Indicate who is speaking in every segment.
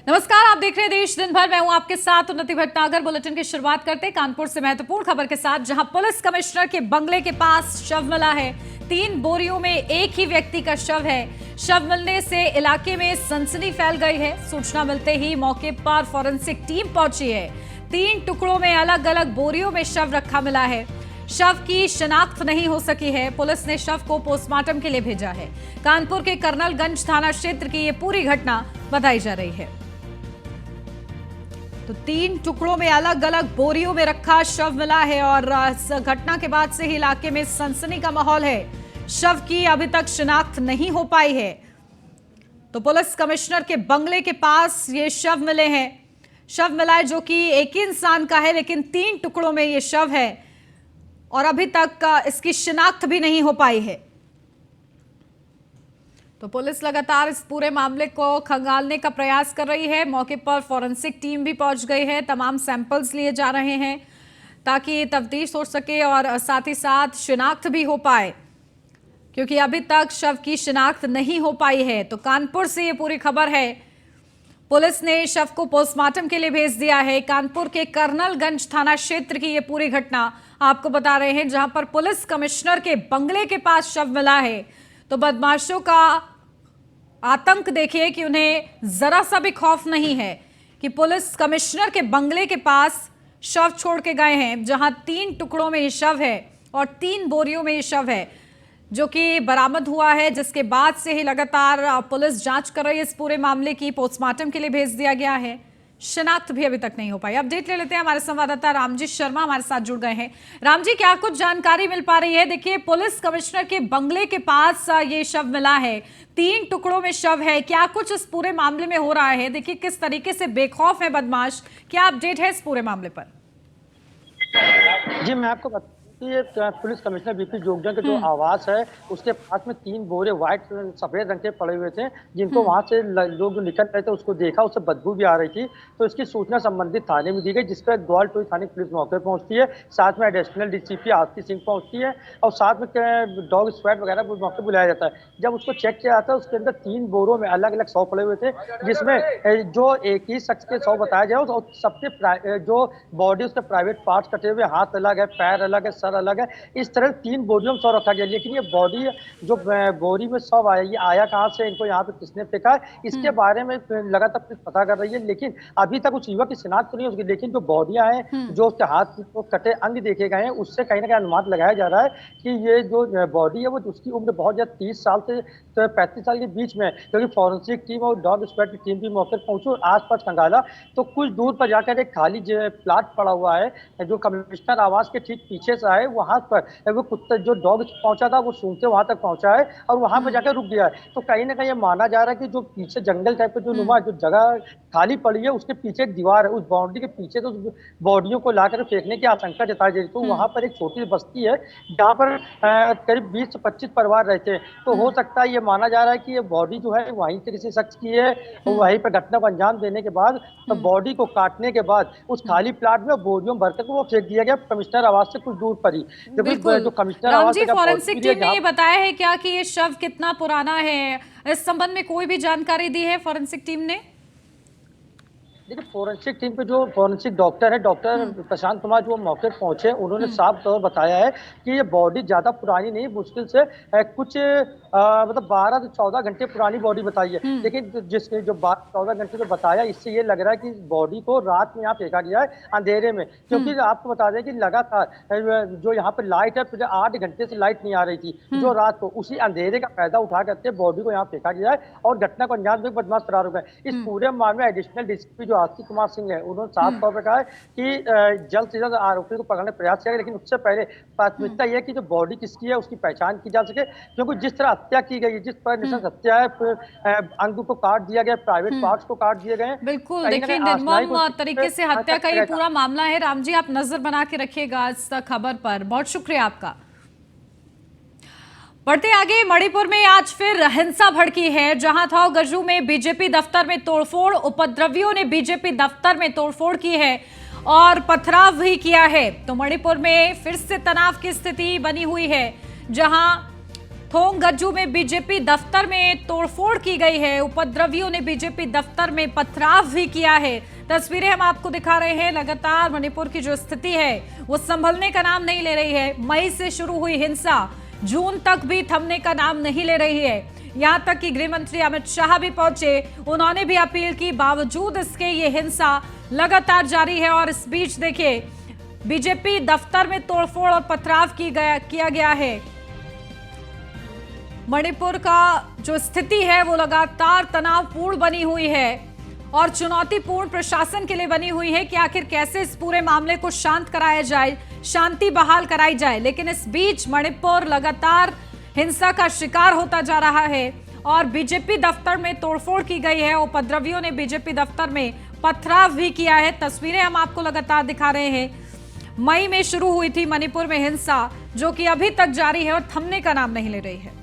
Speaker 1: नमस्कार, आप देख रहे हैं देश दिन भर। मैं हूं आपके साथ उन्नति भटनागर। बुलेटिन की शुरुआत करते हैं कानपुर से महत्वपूर्ण खबर के साथ, जहां पुलिस कमिश्नर के बंगले के पास शव मिला है। 3 बोरियों में एक ही व्यक्ति का शव है। शव मिलने से इलाके में सनसनी फैल गई है। सूचना मिलते ही मौके पर फॉरेंसिक टीम पहुंची है। 3 टुकड़ों में अलग अलग बोरियों में शव रखा मिला है। शव की शिनाख्त नहीं हो सकी है। पुलिस ने शव को पोस्टमार्टम के लिए भेजा है। कानपुर के कर्नलगंज थाना क्षेत्र की ये पूरी घटना बताई जा रही है। तो 3 टुकड़ों में अलग अलग बोरियों में रखा शव मिला है और इस घटना के बाद से ही इलाके में सनसनी का माहौल है। शव की अभी तक शिनाख्त नहीं हो पाई है। तो पुलिस कमिश्नर के बंगले के पास ये शव मिले हैं। शव मिला है जो कि एक ही इंसान का है, लेकिन 3 टुकड़ों में ये शव है और अभी तक इसकी शिनाख्त भी नहीं हो पाई है। तो पुलिस लगातार इस पूरे मामले को खंगालने का प्रयास कर रही है। मौके पर फॉरेंसिक टीम भी पहुंच गई है। तमाम सैंपल्स लिए जा रहे हैं ताकि तफ्तीश हो सके और साथ ही साथ शिनाख्त भी हो पाए, क्योंकि अभी तक शव की शिनाख्त नहीं हो पाई है। तो कानपुर से ये पूरी खबर है। पुलिस ने शव को पोस्टमार्टम के लिए भेज दिया है। कानपुर के कर्नलगंज थाना क्षेत्र की ये पूरी घटना आपको बता रहे हैं, जहां पर पुलिस कमिश्नर के बंगले के पास शव मिला है। तो बदमाशों का आतंक देखिए कि उन्हें जरा सा भी खौफ नहीं है कि पुलिस कमिश्नर के बंगले के पास शव छोड़ के गए हैं, जहां 3 टुकड़ों में ये शव है और 3 बोरियों में ये शव है जो कि बरामद हुआ है, जिसके बाद से ही लगातार पुलिस जांच कर रही है इस पूरे मामले की। पोस्टमार्टम के लिए भेज दिया गया है। शिनाख्त भी अभी तक नहीं हो पाई। अपडेट ले लेते हैं, हमारे संवाददाता रामजी शर्मा हमारे साथ जुड़ गए हैं। रामजी, क्या कुछ जानकारी मिल पा रही है? देखिए, पुलिस कमिश्नर के बंगले के पास ये शव मिला है। 3 टुकड़ों में शव है। क्या कुछ इस पूरे मामले में हो रहा है? देखिए, किस तरीके से बेखौफ है बदमाश। क्या अपडेट है इस पूरे मामले पर?
Speaker 2: जी, मैं आपको बता कि ये पुलिस कमिश्नर बीपी जोगजन का जो आवास है, उसके पास में 3 बोरे व्हाइट सफेद रंग के पड़े हुए थे, जिनको वहां से लोग जो निकल रहे थे उसको देखा, उससे बदबू भी आ रही थी। तो इसकी सूचना संबंधित थाने में दी गई, जिस पर ग्वालटोई थाने की पुलिस मौके पर पहुंचती है। साथ में एडिशनल डीसीपी आरती सिंह पहुंचती है और साथ में डॉग स्क्वाड वगैरह मौके पर बुलाया जाता है। जब उसको चेक किया जाता है, उसके अंदर 3 बोरों में अलग अलग 100 पड़े हुए थे, जिसमें जो एक ही शख्स के 100 बताया जाए और सबके जो बॉडी उसके प्राइवेट पार्ट्स कटे हुए, हाथ अलग है, पैर अलग है, सर अलग है। इस तरह 3 बोरियों में 100 रखा गया। लेकिन ये बॉडी जो बोरी में 100 आया, ये आया कहाँ से, इनको यहाँ पे किसने फेंका है, इसके बारे में लगातार पुलिस पता कर रही है। लेकिन अभी तक उस युवक की शिनाख्त नहीं हो सकी। लेकिन जो बॉडियां हैं, जो उसके हाथ को कटे अंग देखे गए हैं, उससे कहीं ना कहीं अनुमान लगाया जा रहा है कि ये जो बॉडी है वो उसकी उम्र बहुत ज्यादा 30 साल से 35 साल के बीच में है। क्योंकि फॉरेंसिक टीम और डॉग स्क्वाड की टीम भी मौके पर पहुंची और आसपास खंगाला तो कुछ दूर पर जाकर एक खाली प्लाट पड़ा हुआ है, जो कमिश्नर आवास के ठीक पीछे से है। वहां पर वो कुत्ता जो डॉग पहुंचा था वो सूंघते वहां तक पहुंचा है और वहां पर जाकर रुक गया है। तो कहीं ना कहीं ये माना जा रहा है कि जो पीछे जंगल टाइप का जो नुमा जो जगह खाली पड़ी है, उसके पीछे एक दीवार है, उस बाउंड्री के पीछे तो उस बॉडियों को लाकर फेंकने की आशंका जताई जा रही है। तो वहां पर एक छोटी बस्ती है जहाँ पर करीब 20 से 25 परिवार रहते हैं। तो हो सकता है, ये माना जा रहा है कि ये बॉडी जो है वहीं से किसी शख्स की है और वहीं पर घटना को अंजाम देने के बाद तो बॉडी को काटने के बाद उस खाली प्लाट में बोरियों भरकर वो फेंक दिया गया कमिश्नर आवास से कुछ दूर पर ही। जो कमिश्नर आवास
Speaker 1: रामजी, फॉरेंसिक टीम ने ये बताया है क्या कि ये शव कितना पुराना है? इस संबंध में कोई भी जानकारी दी है फॉरेंसिक टीम ने?
Speaker 2: देखिए, फोरेंसिक टीम पे जो फोरेंसिक डॉक्टर है, डॉक्टर प्रशांत कुमार, जो मौके पर पहुंचे, उन्होंने साफ तौर बताया है कि ये बॉडी ज्यादा पुरानी नहीं, मुश्किल से कुछ मतलब 12 से 14 घंटे पुरानी बॉडी बताई है। लेकिन जिसके जो 12-14 घंटे तो बताया, इससे ये लग रहा है कि बॉडी को रात में यहाँ फेंका गया है अंधेरे में। क्योंकि आपको बता दें कि लगातार जो यहाँ पे लाइट है, 8 घंटे से लाइट नहीं आ रही थी, जो रात को उसी अंधेरे का फायदा उठा करके बॉडी को यहाँ फेंका गया है और घटना को अंजाम देकर बदमाश फरार हो गए। इस पूरे मामले में एडिशनल डीसीपी जो आरती कुमार सिंह है, उन्होंने साफ तौर पर कहा है कि जल्द से जल्द आरोपी को पकड़ने का प्रयास किया, लेकिन उससे पहले प्राथमिकता यह है कि जो बॉडी किसकी है उसकी पहचान की जा सके। क्योंकि जिस तरह हत्या की गई है, जिस पर निशंस हत्या है, अंग को काट दिया गया, प्राइवेट पार्ट्स को काट दिए गए।
Speaker 1: बिल्कुल, देखिए, निर्मम तरीके से हत्या का ये पूरा मामला है। रामजी, आप नजर बना के रखिएगा इस खबर पर। बहुत शुक्रिया आपका। बढ़ते आगे, मणिपुर में आज फिर हिंसा भड़की है। जहां था गजू में बीजेपी दफ्तर में तोड़फोड़। उपद्रवियों ने बीजेपी दफ्तर में तोड़फोड़ की है और पथराव भी किया है। तो मणिपुर में फिर से तनाव की स्थिति बनी हुई है, जहां थोंगज्जू में बीजेपी दफ्तर में तोड़फोड़ की गई है। उपद्रवियों ने बीजेपी दफ्तर में पथराव भी किया है। तस्वीरें हम आपको दिखा रहे हैं। लगातार मणिपुर की जो स्थिति है वो संभलने का नाम नहीं ले रही है। मई से शुरू हुई हिंसा जून तक भी थमने का नाम नहीं ले रही है। यहां तक कि गृह मंत्री अमित शाह भी पहुंचे, उन्होंने भी अपील की। बावजूद इसके ये हिंसा लगातार जारी है। और इस बीच देखिए बीजेपी दफ्तर में तोड़फोड़ और पथराव किया गया है। मणिपुर का जो स्थिति है वो लगातार तनावपूर्ण बनी हुई है और चुनौतीपूर्ण प्रशासन के लिए बनी हुई है कि आखिर कैसे इस पूरे मामले को शांत कराया जाए, शांति बहाल कराई जाए। लेकिन इस बीच मणिपुर लगातार हिंसा का शिकार होता जा रहा है और बीजेपी दफ्तर में तोड़फोड़ की गई है। उपद्रवियों ने बीजेपी दफ्तर में पथराव भी किया है। तस्वीरें हम आपको लगातार दिखा रहे हैं। मई में शुरू हुई थी मणिपुर में हिंसा, जो कि अभी तक जारी है और थमने का नाम नहीं ले रही है।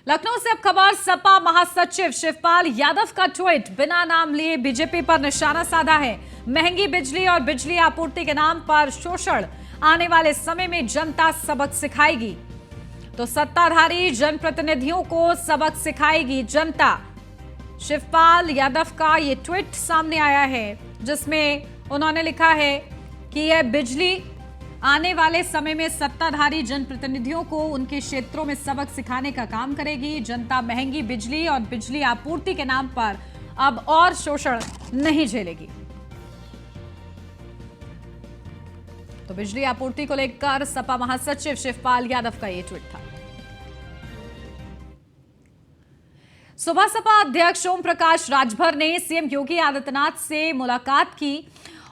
Speaker 1: लखनऊ से अब खबर, सपा महासचिव शिवपाल यादव का ट्वीट बिना नाम लिए बीजेपी पर निशाना साधा है। महंगी बिजली और बिजली आपूर्ति के नाम पर शोषण, आने वाले समय में जनता सबक सिखाएगी। तो सत्ताधारी जनप्रतिनिधियों को सबक सिखाएगी जनता। शिवपाल यादव का ये ट्वीट सामने आया है जिसमें उन्होंने लिखा है कि यह बिजली आने वाले समय में सत्ताधारी जनप्रतिनिधियों को उनके क्षेत्रों में सबक सिखाने का काम करेगी। जनता महंगी बिजली और बिजली आपूर्ति के नाम पर अब और शोषण नहीं झेलेगी। तो बिजली आपूर्ति को लेकर सपा महासचिव शिवपाल यादव का यह ट्वीट था। सुबह सपा अध्यक्ष ओम प्रकाश राजभर ने सीएम योगी आदित्यनाथ से मुलाकात की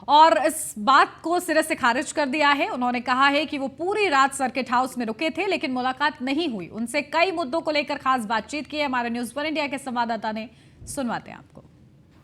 Speaker 1: और इस बात को सिरे से खारिज कर दिया है। उन्होंने कहा है कि वो पूरी रात सर्किट हाउस में रुके थे लेकिन मुलाकात नहीं हुई। उनसे कई मुद्दों को लेकर खास बातचीत की है। हमारे न्यूज़ वन इंडिया के संवाददाता ने, सुनवाते हैं आपको।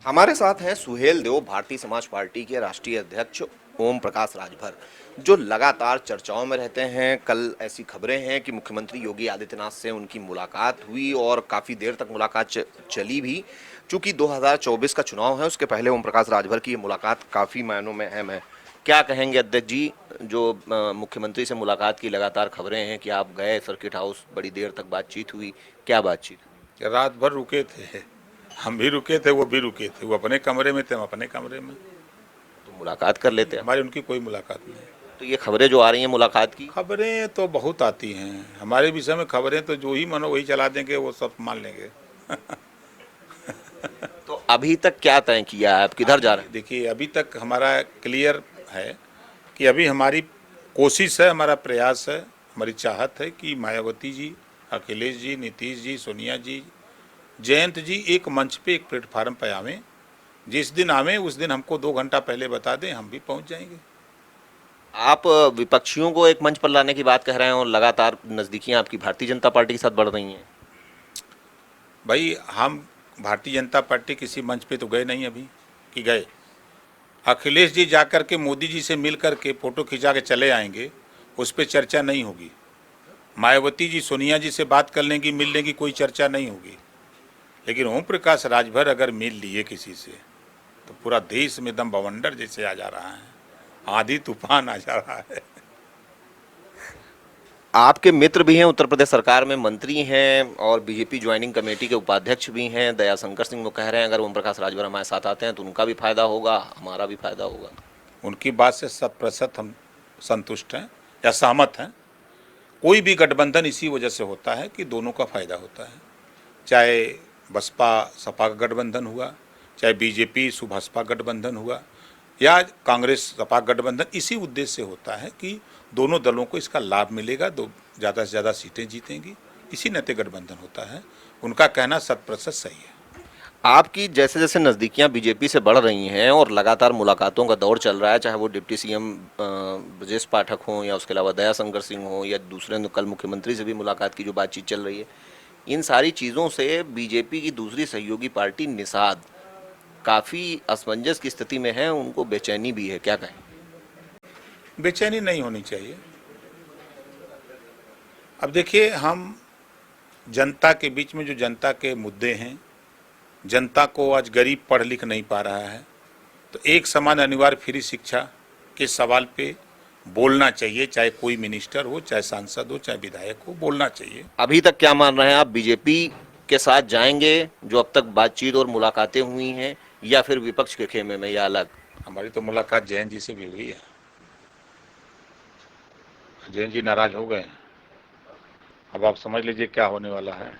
Speaker 3: हमारे साथ हैं सुहेल देव, भारतीय समाज पार्टी के राष्ट्रीय अध्यक्ष ओम प्रकाश राजभर, जो लगातार चर्चाओं में रहते हैं। कल ऐसी खबरें हैं कि मुख्यमंत्री योगी आदित्यनाथ से उनकी मुलाकात हुई और काफ़ी देर तक मुलाकात चली भी। चूंकि 2024 का चुनाव है, उसके पहले ओम प्रकाश राजभर की ये मुलाकात काफ़ी मायनों में अहम है। क्या कहेंगे अध्यक्ष जी, जो मुख्यमंत्री से मुलाकात की लगातार खबरें हैं कि आप गए सर्किट हाउस, बड़ी देर तक बातचीत हुई, क्या बातचीत?
Speaker 4: रात भर रुके थे, हम भी रुके थे, वो भी रुके थे। वो अपने कमरे में थे, हम अपने कमरे में।
Speaker 3: तो मुलाकात कर लेते हैं।
Speaker 4: हमारी उनकी कोई मुलाकात नहीं।
Speaker 3: तो ये खबरें जो आ रही हैं मुलाकात की,
Speaker 4: खबरें तो बहुत आती हैं हमारे विषय में। खबरें तो जो ही मनो वही चला देंगे, वो सब मान लेंगे।
Speaker 3: तो अभी तक क्या तय किया है, आप किधर जा रहे हैं?
Speaker 4: देखिए, अभी तक हमारा क्लियर है कि अभी हमारी कोशिश है, हमारा प्रयास है, हमारी चाहत है कि मायावती जी, अखिलेश जी, नीतीश जी, सोनिया जी, जयंत जी एक मंच पे, एक प्लेटफार्म पे आवें। जिस दिन आवें उस दिन हमको 2 घंटा पहले बता दें, हम भी पहुंच जाएंगे।
Speaker 3: आप विपक्षियों को एक मंच पर लाने की बात कह रहे हैं और लगातार नज़दीकियां आपकी भारतीय जनता पार्टी के साथ बढ़ रही हैं।
Speaker 4: भाई, हम भारतीय जनता पार्टी किसी मंच पे तो गए नहीं अभी कि गए। अखिलेश जी जाकर के मोदी जी से मिल कर के फ़ोटो खिंचा के चले आएंगे, उस पर चर्चा नहीं होगी। मायावती जी सोनिया जी से बात कर लेंगी, मिल लेंगी, कोई चर्चा नहीं होगी। लेकिन ओम प्रकाश राजभर अगर मिल लिए किसी से तो पूरा देश में दम बवंडर जैसे आ जा रहा है, आंधी तूफान आ जा रहा है।
Speaker 3: आपके मित्र भी हैं, उत्तर प्रदेश सरकार में मंत्री हैं और बीजेपी ज्वाइनिंग कमेटी के उपाध्यक्ष भी हैं, दयाशंकर सिंह। वो कह रहे हैं अगर ओम प्रकाश राजभर हमारे साथ आते हैं तो उनका भी फायदा होगा, हमारा भी फायदा होगा।
Speaker 4: उनकी बात से 100% हम संतुष्ट हैं या सहमत हैं। कोई भी गठबंधन इसी वजह से होता है कि दोनों का फायदा होता है। चाहे बसपा सपा का गठबंधन हुआ, चाहे बीजेपी सुभाषपा गठबंधन हुआ, या कांग्रेस सपा गठबंधन, इसी उद्देश्य से होता है कि दोनों दलों को इसका लाभ मिलेगा, ज़्यादा से ज़्यादा सीटें जीतेंगी। इसी नाते गठबंधन होता है। उनका कहना 100% सही है।
Speaker 3: आपकी जैसे जैसे नज़दीकियां बीजेपी से बढ़ रही हैं और लगातार मुलाकातों का दौर चल रहा है, चाहे वो डिप्टी सीएम ब्रजेश पाठक हों या उसके अलावा दयाशंकर सिंह हों या दूसरे, कल मुख्यमंत्री से भी मुलाकात की जो बातचीत चल रही है, इन सारी चीज़ों से बीजेपी की दूसरी सहयोगी पार्टी निषाद काफ़ी असमंजस की स्थिति में है, उनको बेचैनी भी है। क्या कहें?
Speaker 4: बेचैनी नहीं होनी चाहिए। अब देखिए, हम जनता के बीच में जो जनता के मुद्दे हैं, जनता को आज गरीब पढ़ लिख नहीं पा रहा है, तो एक समान अनिवार्य फ्री शिक्षा के सवाल पे बोलना चाहिए, चाहे कोई मिनिस्टर हो, चाहे सांसद हो, चाहे विधायक हो, बोलना चाहिए।
Speaker 3: अभी तक क्या मान रहे हैं आप, बीजेपी के साथ जाएंगे जो अब तक बातचीत और मुलाकातें हुई हैं, या फिर विपक्ष के खेमे में, या अलग?
Speaker 4: हमारी तो मुलाकात जयंत जी से भी हुई है, जयंत जी नाराज हो गए। अब आप समझ लीजिए क्या होने वाला है।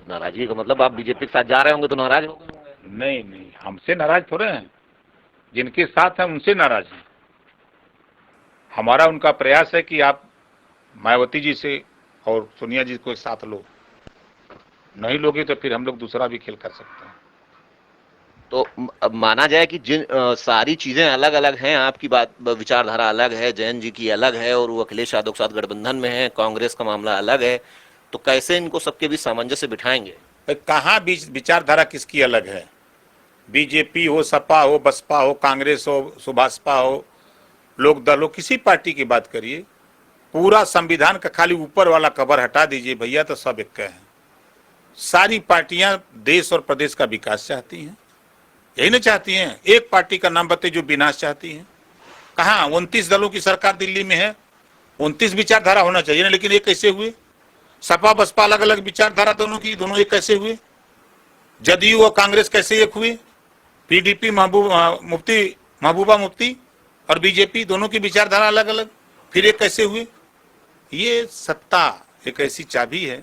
Speaker 3: नाराजगी का मतलब आप बीजेपी के साथ जा रहे होंगे तो नाराज हो गए होंगे?
Speaker 4: नहीं नहीं, हमसे नाराज थोड़े हैं, जिनके साथ हैं उनसे नाराज हैं। हमारा उनका प्रयास है कि आप मायावती जी से और सोनिया जी को साथ लो, नहीं लोगे तो फिर हम लोग दूसरा भी खेल कर सकते हैं।
Speaker 3: तो अब माना जाए कि जिन सारी चीजें अलग अलग हैं, आपकी बात विचारधारा अलग है, जयंत जी की अलग है, और वो अखिलेश यादव के साथ गठबंधन में है, कांग्रेस का मामला अलग है, तो कैसे इनको सबके बीच सामंजस्य बिठाएंगे?
Speaker 4: कहाँ बीच विचारधारा किसकी अलग है? बीजेपी हो, सपा हो, बसपा हो, कांग्रेस हो, सुभाषपा हो, लोक दल हो, किसी पार्टी की बात करिए, पूरा संविधान का खाली ऊपर वाला कवर हटा दीजिए भैया, तो सब एक हैं। सारी पार्टियां देश और प्रदेश का विकास चाहती हैं, यही ना चाहती हैं? एक पार्टी का नाम बताइए जो विनाश चाहती है? कहाँ? 29 दलों की सरकार दिल्ली में है, 29 विचारधारा होना चाहिए ना, लेकिन ये कैसे हुए? सपा बसपा अलग अलग विचारधारा दोनों की, दोनों एक कैसे हुए? जदयू और कांग्रेस कैसे एक हुए? पीडीपी महबूबा मुफ्ती और बीजेपी दोनों की विचारधारा अलग अलग, फिर एक कैसे हुए? ये सत्ता एक ऐसी चाबी है,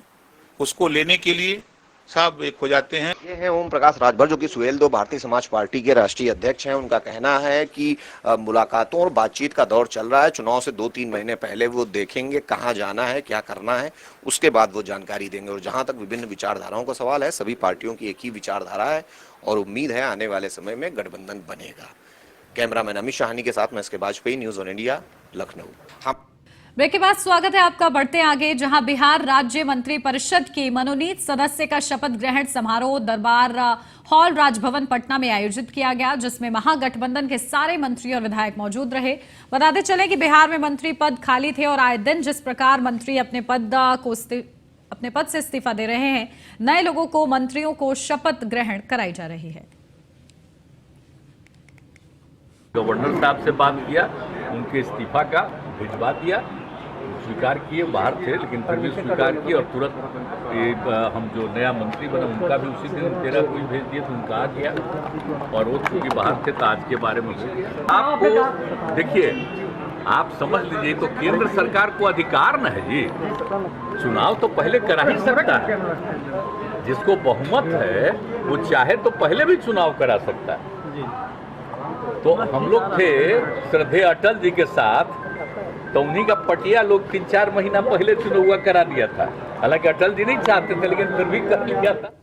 Speaker 4: उसको लेने के लिए सब एक हो जाते हैं।
Speaker 3: ये है ओम प्रकाश राजभर, जो कि सुहेलदेव भारतीय समाज पार्टी के राष्ट्रीय अध्यक्ष हैं। उनका कहना है कि मुलाकातों और बातचीत का दौर चल रहा है, चुनाव से 2-3 महीने पहले वो देखेंगे कहाँ जाना है, क्या करना है, उसके बाद वो जानकारी देंगे। और जहां तक विभिन्न विचारधाराओं का सवाल है, सभी पार्टियों की एक ही विचारधारा है और उम्मीद है आने वाले समय में गठबंधन बनेगा। कैमरामैन अमित शाहानी के साथ मैं S K Bajpai, news on India, Lucknow. हम
Speaker 1: ब्रेक के बाद स्वागत है आपका। बढ़ते आगे, जहां बिहार राज्य मंत्री परिषद के मनोनीत सदस्य का शपथ ग्रहण समारोह दरबार हॉल राजभवन पटना में आयोजित किया गया, जिसमें महागठबंधन के सारे मंत्री और विधायक मौजूद रहे। बताते चले कि बिहार में मंत्री पद खाली थे और आए दिन जिस प्रकार मंत्री अपने पद से इस्तीफा दे रहे हैं, नए लोगों को मंत्रियों को शपथ ग्रहण कराई जा रही है।
Speaker 5: गवर्नर साहब से बात किया, उनके इस्तीफा का भिजवा दिया, स्वीकार किए, बाहर थे लेकिन फिर भी स्वीकार किए, और तुरंत हम जो नया मंत्री बना उनका भी उसी दिन 13 को ही भेज दिए, तो उनका आ गया, और वो चूंकि बाहर थे तो आज के बारे में आपको देखिए, आप समझ लीजिए, तो केंद्र सरकार को अधिकार न है जी, चुनाव तो पहले करा ही सकता है, जिसको बहुमत है वो चाहे तो पहले भी चुनाव करा सकता है। तो हम लोग थे श्रद्धेय अटल जी के साथ, तो उन्हीं का पटिया लोग 3-4 महीना पहले चुनाव करा दिया था, हालांकि अटल जी नहीं चाहते थे लेकिन फिर भी कर लिया था।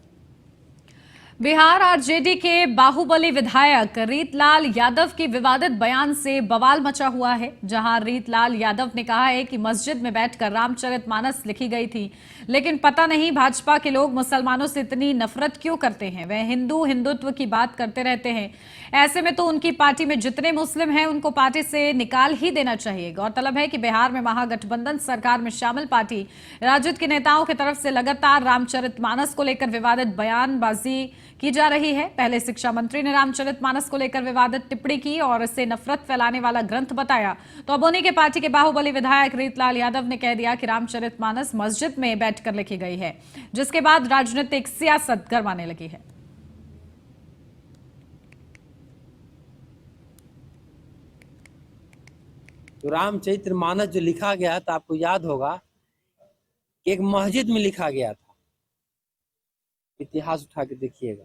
Speaker 1: बिहार आरजेडी के बाहुबली विधायक रीतलाल यादव के विवादित बयान से बवाल मचा हुआ है, जहां रीतलाल यादव ने कहा है कि मस्जिद में बैठकर रामचरितमानस लिखी गई थी, लेकिन पता नहीं भाजपा के लोग मुसलमानों से इतनी नफरत क्यों करते हैं, वह हिंदुत्व की बात करते रहते हैं। ऐसे में तो उनकी पार्टी में जितने मुस्लिम हैं उनको पार्टी से निकाल ही देना चाहिए। गौरतलब है कि बिहार में महागठबंधन सरकार में शामिल पार्टी राजद के नेताओं की तरफ से लगातार रामचरितमानस को लेकर विवादित बयानबाजी की जा रही है। पहले शिक्षा मंत्री ने रामचरितमानस को लेकर विवादित टिप्पणी की और इसे नफरत फैलाने वाला ग्रंथ बताया, तो अब उन्हीं के पार्टी के बाहुबली विधायक रीतलाल यादव ने कह दिया कि रामचरितमानस मस्जिद में बैठकर लिखी गई है, जिसके बाद राजनीतिक सियासत गरमाने लगी है।
Speaker 6: तो रामचरितमानस जो लिखा गया तो आपको याद होगा कि एक मस्जिद में लिखा गया था, इतिहास उठा के देखिएगा।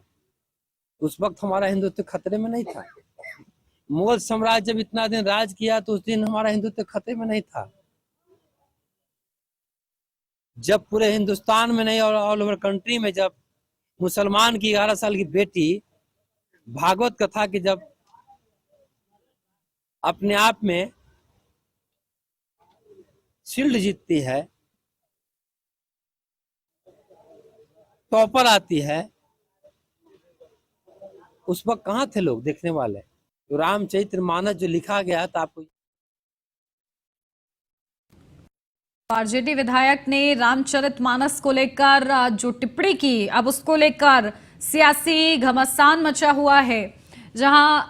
Speaker 6: उस वक्त हमारा हिंदुत्व खतरे में नहीं था। मुगल साम्राज्य जब इतना दिन राज किया तो उस दिन हमारा हिंदुत्व खतरे में नहीं था। जब पूरे हिंदुस्तान में नहीं और ऑल ओवर कंट्री में जब मुसलमान की 11 साल की बेटी भागवत कथा की जब अपने आप में शील्ड जीतती है, टॉपर आती है, उस वक्त कहाँ थे लोग देखने वाले? तो रामचरितमानस जो लिखा गया था आपको।
Speaker 1: आरजेडी विधायक ने रामचरितमानस को लेकर जो टिप्पणी की, अब उसको लेकर सियासी घमासान मचा हुआ है, जहां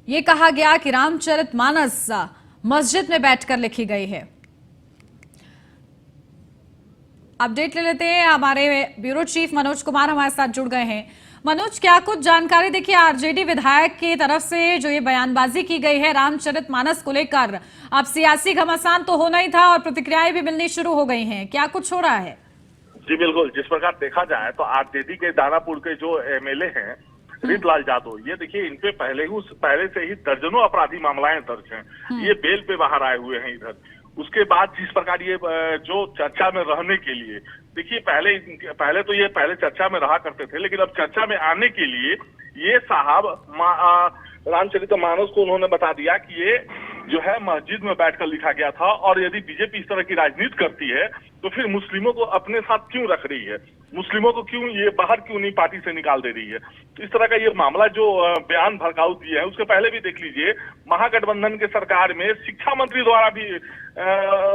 Speaker 1: ये कहा गया कि रामचरितमानस मस्जिद में बैठकर लिखी गई है। अपडेट ले लेते हैं, हमारे ब्यूरो चीफ मनोज कुमार हमारे साथ जुड़ गए हैं। मनोज, क्या कुछ जानकारी? देखिए, आरजेडी विधायक की तरफ से जो ये बयानबाजी की गई है रामचरितमानस को लेकर, अब सियासी घमासान तो होना ही था और प्रतिक्रियाएं भी मिलनी शुरू हो गई हैं, क्या कुछ हो रहा है?
Speaker 7: जी बिल्कुल, जिस प्रकार देखा जाए तो आरजेडी के दानापुर के जो एमएलए हैं रीतलाल जादव, ये देखिए इनपे पहले से ही दर्जनों अपराधी मामलाएं दर्ज हैं। ये बेल पे बाहर आए हुए हैं इधर। उसके बाद जिस प्रकार ये जो चर्चा में रहने के लिए, देखिए पहले तो ये पहले चर्चा में रहा करते थे, लेकिन अब चर्चा में आने के लिए ये साहब रामचरितमानस को उन्होंने बता दिया कि ये जो है मस्जिद में बैठकर लिखा गया था, और यदि बीजेपी इस तरह की राजनीति करती है तो फिर मुस्लिमों को अपने साथ क्यों रख रही है, मुस्लिमों को क्यों ये बाहर क्यों नहीं पार्टी से निकाल दे रही है। तो इस तरह का ये मामला जो बयान भड़काऊ दिए है, उसके पहले भी देख लीजिए महागठबंधन के सरकार में शिक्षा मंत्री द्वारा भी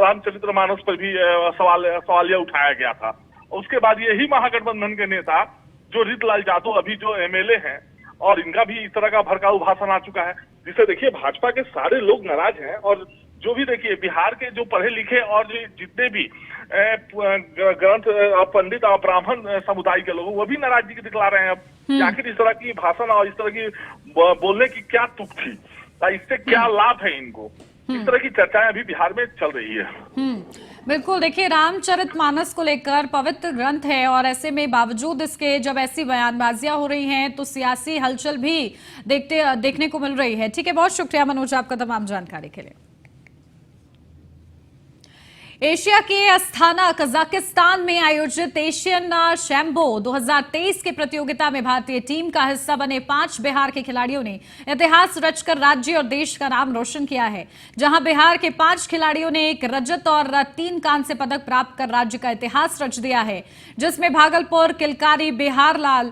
Speaker 7: रामचरितमानस पर भी सवालिया उठाया गया था। उसके बाद यही महागठबंधन के नेता जो रीतलाल जादव अभी जो एमएलए हैं, और इनका भी इस तरह का भड़काऊ भाषण आ चुका है, जिससे देखिए भाजपा के सारे लोग नाराज हैं। और जो भी देखिए बिहार के जो पढ़े लिखे और जितने भी ग्रंथ पंडित और ब्राह्मण समुदाय के लोग, वो भी नाराजगी दिखला रहे हैं अब। आखिर इस तरह की भाषण और इस तरह की बोलने की क्या तुक थी, इससे क्या लाभ है इनको, इस तरह की चर्चाएं अभी बिहार में चल रही है।
Speaker 1: बिल्कुल, देखिए रामचरितमानस को लेकर पवित्र ग्रंथ है, और ऐसे में बावजूद इसके जब ऐसी बयानबाजियां हो रही हैं तो सियासी हलचल भी देखने को मिल रही है। ठीक है, बहुत शुक्रिया मनोज आपका तमाम जानकारी के लिए। एशिया के अस्थाना कजाकिस्तान में आयोजित एशियन शैम्बो 2023 के प्रतियोगिता में भारतीय टीम का हिस्सा बने 5 बिहार के खिलाड़ियों ने इतिहास रचकर राज्य और देश का नाम रोशन किया है, जहां बिहार के 5 खिलाड़ियों ने 1 रजत और 3 कांस्य पदक प्राप्त कर राज्य का इतिहास रच दिया है, जिसमें भागलपुर किलकारी बिहारलाल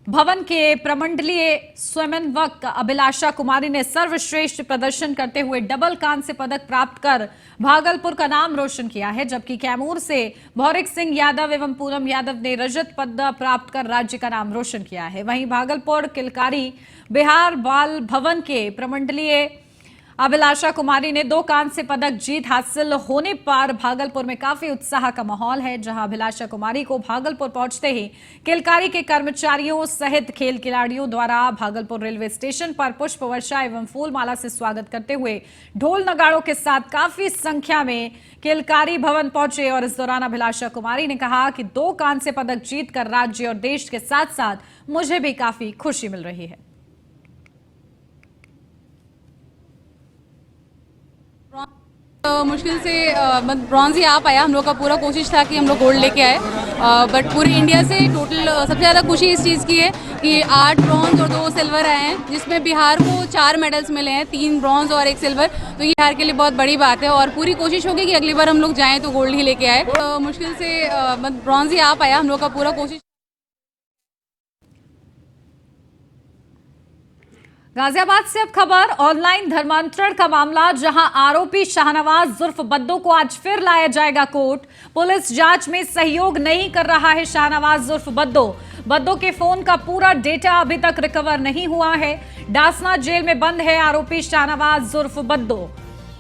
Speaker 1: भवन के प्रमंडलीय स्वयंवक अभिलाषा कुमारी ने सर्वश्रेष्ठ प्रदर्शन करते हुए डबल कांस्य पदक प्राप्त कर भागलपुर का नाम रोशन किया है, जबकि कैमूर से भौरिक सिंह यादव एवं पूनम यादव ने रजत पदक प्राप्त कर राज्य का नाम रोशन किया है। वहीं भागलपुर किलकारी बिहार बाल भवन के प्रमंडलीय अभिलाषा कुमारी ने 2 कांस्य पदक जीत हासिल होने पर भागलपुर में काफी उत्साह का माहौल है, जहां अभिलाषा कुमारी को भागलपुर पहुंचते ही किलकारी के कर्मचारियों सहित खेल खिलाड़ियों द्वारा भागलपुर रेलवे स्टेशन पर पुष्प वर्षा एवं फूल माला से स्वागत करते हुए ढोल नगाड़ों के साथ काफी संख्या में किलकारी भवन पहुंचे। और इस दौरान अभिलाषा कुमारी ने कहा कि 2 कांस्य पदक जीत कर राज्य और देश के साथ साथ मुझे भी काफी खुशी मिल रही है।
Speaker 8: मुश्किल से ब्रॉन्ज ही आ पाया। हम लोग का पूरा कोशिश था कि हम लोग गोल्ड लेके आए, बट पूरे इंडिया से टोटल सबसे ज़्यादा खुशी इस चीज़ की है कि 8 ब्रॉन्ज और 2 सिल्वर आए हैं, जिसमें बिहार को 4 मेडल्स मिले हैं, 3 ब्रॉन्ज और 1 सिल्वर। तो ये बिहार के लिए बहुत बड़ी बात है, और पूरी कोशिश होगी कि अगली बार हम लोग जाएँ तो गोल्ड ही लेके आए। मुश्किल से ब्रॉन्ज ही आ पाया। हम लोग का पूरा कोशिश।
Speaker 1: गाजियाबाद से अब खबर, ऑनलाइन धर्मांतरण का मामला, जहां आरोपी शाहनवाज जुर्फ बद्दो को आज फिर लाया जाएगा कोर्ट। पुलिस जांच में सहयोग नहीं कर रहा है शाहनवाज जुर्फ बद्दो के फोन का पूरा डेटा अभी तक रिकवर नहीं हुआ है। डासना जेल में बंद है आरोपी शाहनवाज जुर्फ बद्दो।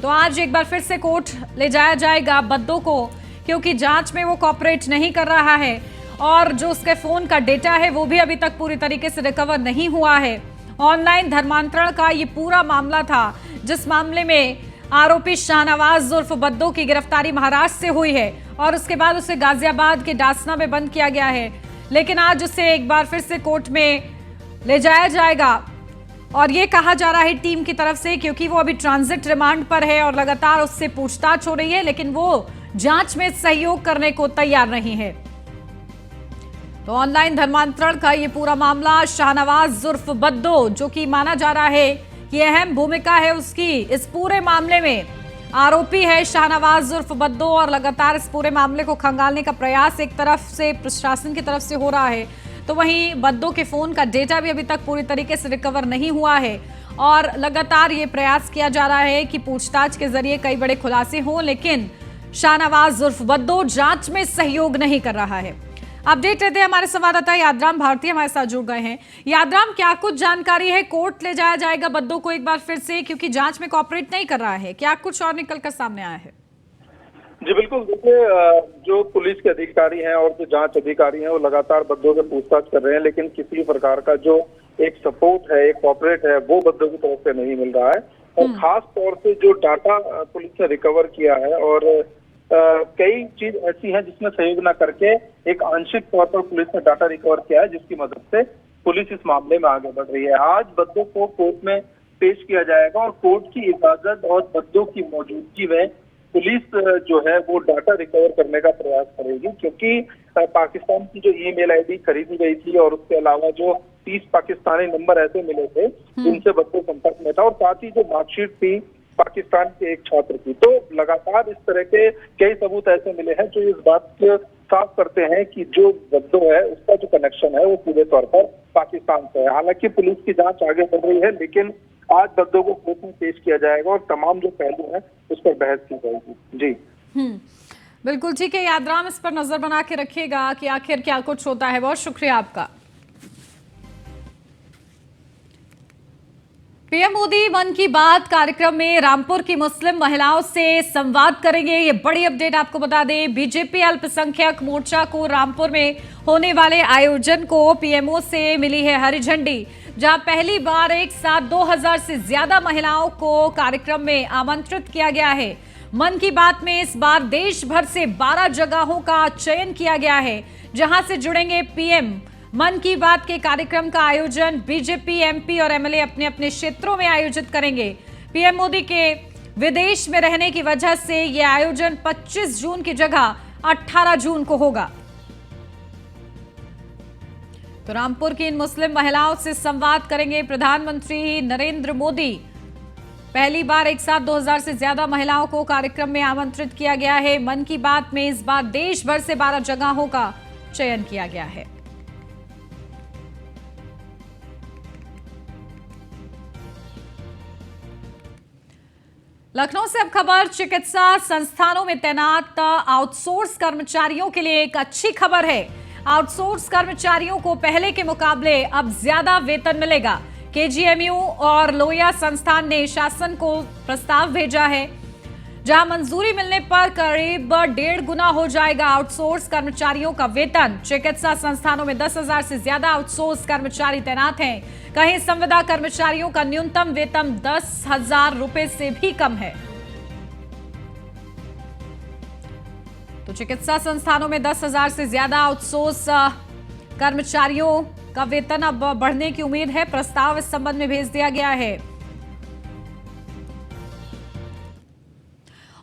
Speaker 1: तो आज एक बार फिर से कोर्ट ले जाया जाएगा बद्दो को, क्योंकि जांच में वो कोऑपरेट नहीं कर रहा है, और जो उसके फोन का डेटा है वो भी अभी तक पूरी तरीके से रिकवर नहीं हुआ है। ऑनलाइन धर्मांतरण का ये पूरा मामला था, जिस मामले में आरोपी शाहनवाज जुर्फ बद्दो की गिरफ्तारी महाराष्ट्र से हुई है, और उसके बाद उसे गाजियाबाद के डासना में बंद किया गया है। लेकिन आज उसे एक बार फिर से कोर्ट में ले जाया जाएगा, और ये कहा जा रहा है टीम की तरफ से, क्योंकि वो अभी ट्रांजिट रिमांड पर है और लगातार उससे पूछताछ हो रही है, लेकिन वो जांच में सहयोग करने को तैयार नहीं है। तो ऑनलाइन धर्मांतरण का ये पूरा मामला, शाहनवाज जुर्फ बद्दो, जो कि माना जा रहा है कि अहम भूमिका है उसकी इस पूरे मामले में, आरोपी है शाहनवाज जुर्फ बद्दो, और लगातार इस पूरे मामले को खंगालने का प्रयास एक तरफ से प्रशासन की तरफ से हो रहा है, तो वहीं बद्दो के फोन का डेटा भी अभी तक पूरी तरीके से रिकवर नहीं हुआ है, और लगातार ये प्रयास किया जा रहा है कि पूछताछ के जरिए कई बड़े खुलासे हों, लेकिन शाहनवाज जुर्फ बद्दो जांच में सहयोग नहीं कर रहा है। अपडेट लेते हैं, हमारे संवाददाता यादराम भारती हमारे साथ जुड़ गए हैं। यादराम, क्या कुछ जानकारी है? कोर्ट ले जाया जाएगा बद्दों को एक बार फिर से, क्योंकि जांच में कोऑपरेट नहीं कर रहा है, क्या कुछ और निकल कर सामने आया है?
Speaker 9: जी बिल्कुल, देखिए जो पुलिस के अधिकारी हैं और जो जांच अधिकारी हैं वो लगातार बद्दों से पूछताछ कर रहे हैं, लेकिन किसी प्रकार का जो एक सपोर्ट है, एक कॉपरेट है, वो बद्दों की तरफ से नहीं मिल रहा है। और खास तौर से जो डाटा पुलिस ने रिकवर किया है और कई चीज ऐसी हैं जिसमें सहयोग न करके एक आंशिक तौर पर पुलिस ने डाटा रिकवर किया है, जिसकी मदद से पुलिस इस मामले में आगे बढ़ रही है। आज बद्दों को कोर्ट में पेश किया जाएगा और कोर्ट की इजाजत और बद्दों की मौजूदगी में पुलिस जो है वो डाटा रिकवर करने का प्रयास करेगी, क्योंकि पाकिस्तान की जो ईमेल आईडी खरीदी गई थी और उसके अलावा जो 30 पाकिस्तानी नंबर ऐसे मिले थे जिनसे बद्दों संपर्क में था, और साथ ही जो मार्कशीट थी पाकिस्तान के एक छात्र की। तो लगातार इस तरह के कई सबूत ऐसे मिले हैं जो इस बात को साफ करते हैं कि जो बद्दो है उसका जो कनेक्शन है वो सीधे तौर पर पाकिस्तान से है। हालांकि पुलिस की जांच आगे बढ़ रही है, लेकिन आज बद्दों को कोर्ट में पेश किया जाएगा और तमाम जो पहलू हैं उस पर बहस की जाएगी। जी
Speaker 1: बिल्कुल ठीक है यादराम, इस पर नजर बना के रखिएगा कि आखिर क्या कुछ होता है। बहुत शुक्रिया आपका। पीएम मोदी मन की बात कार्यक्रम में रामपुर की मुस्लिम महिलाओं से संवाद करेंगे। ये बड़ी अपडेट आपको बता दें, बीजेपी अल्पसंख्यक मोर्चा को रामपुर में होने वाले आयोजन को पीएमओ से मिली है हरी झंडी, जहां पहली बार एक साथ 2000 से ज्यादा महिलाओं को कार्यक्रम में आमंत्रित किया गया है। मन की बात में इस बार देश भर से 12 जगहों का चयन किया गया है, जहां से जुड़ेंगे पीएम। मन की बात के कार्यक्रम का आयोजन बीजेपी एमपी और एमएलए अपने अपने क्षेत्रों में आयोजित करेंगे। पीएम मोदी के विदेश में रहने की वजह से यह आयोजन 25 जून की जगह 18 जून को होगा। तो रामपुर की इन मुस्लिम महिलाओं से संवाद करेंगे प्रधानमंत्री नरेंद्र मोदी। पहली बार एक साथ 2000 से ज्यादा महिलाओं को कार्यक्रम में आमंत्रित किया गया है। मन की बात में इस बार देश भर से 12 जगहों का चयन किया गया है। लखनऊ से अब खबर चिकित्सा संस्थानों में तैनात आउटसोर्स कर्मचारियों के लिए एक अच्छी खबर है। आउटसोर्स कर्मचारियों को पहले के मुकाबले अब ज्यादा वेतन मिलेगा। केजीएमयू और लोहिया संस्थान ने शासन को प्रस्ताव भेजा है, जहां मंजूरी मिलने पर करीब 1.5 गुना हो जाएगा आउटसोर्स कर्मचारियों का वेतन। चिकित्सा संस्थानों में 10,000 से ज्यादा आउटसोर्स कर्मचारी तैनात हैं। कहीं संविदा कर्मचारियों का न्यूनतम वेतन 10,000 रुपए से भी कम है। तो चिकित्सा संस्थानों में 10,000 से ज्यादा आउटसोर्स कर्मचारियों का वेतन अब बढ़ने की उम्मीद है। प्रस्ताव इस संबंध में भेज दिया गया है।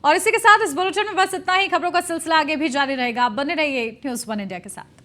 Speaker 1: और इसी के साथ इस बुलेटिन में बस इतना ही। खबरों का सिलसिला आगे भी जारी रहेगा। आप बने रहिए न्यूज़ 1 इंडिया के साथ।